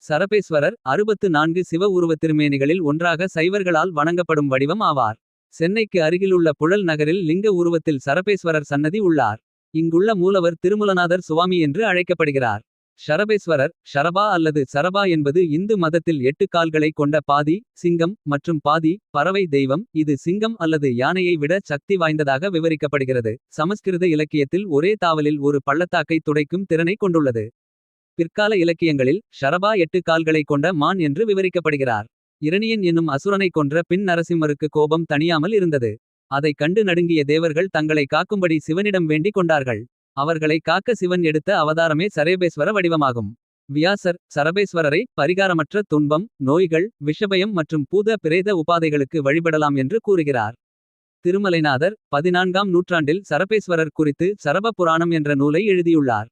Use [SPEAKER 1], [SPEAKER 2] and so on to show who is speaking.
[SPEAKER 1] சரபேஸ்வரர் 64 சிவ உருவத் திருமேனிகளில் ஒன்றாக சைவர்களால் வணங்கப்படும் வடிவம் ஆவார். சென்னைக்கு அருகிலுள்ள புழல் நகரில் லிங்க உருவத்தில் சரபேஸ்வரர் சன்னதி உள்ளார். இங்குள்ள மூலவர் திருமூலநாதர் சுவாமி என்று அழைக்கப்படுகிறார். ஷரபேஸ்வரர் ஷரபா அல்லது சரபா என்பது இந்து மதத்தில் 8 கால்களை கொண்ட பாதி சிங்கம் மற்றும் பாதி பறவை தெய்வம். இது சிங்கம் அல்லது யானையை விட சக்தி வாய்ந்ததாக விவரிக்கப்படுகிறது. சமஸ்கிருத இலக்கியத்தில் ஒரே தாவலில் ஒரு பள்ளத்தாக்கை துடைக்கும் திறனை கொண்டுள்ளது. பிற்கால இலக்கியங்களில் ஷரபா 8 கால்களை கொண்ட மான் என்று விவரிக்கப்படுகிறார். இரணியன் என்னும் அசுரனை கொன்ற பின் நரசிம்மருக்கு கோபம் தணியாமல் இருந்தது. அதைக் கண்டு நடுங்கிய தேவர்கள் தங்களை காக்கும்படி சிவனிடம் வேண்டிக் கொண்டார்கள். அவர்களை காக்க சிவன் எடுத்த அவதாரமே சரபேஸ்வர வடிவமாகும். வியாசர் சரபேஸ்வரரை பரிகாரமற்ற துன்பம் நோய்கள் விஷபயம் மற்றும் பூத பிரேத உபாதைகளுக்கு வழிபடலாம் என்று கூறுகிறார். திருமலைநாதர் 14ஆம் நூற்றாண்டில் சரபேஸ்வரர் குறித்து சரப புராணம் என்ற நூலை எழுதியுள்ளார்.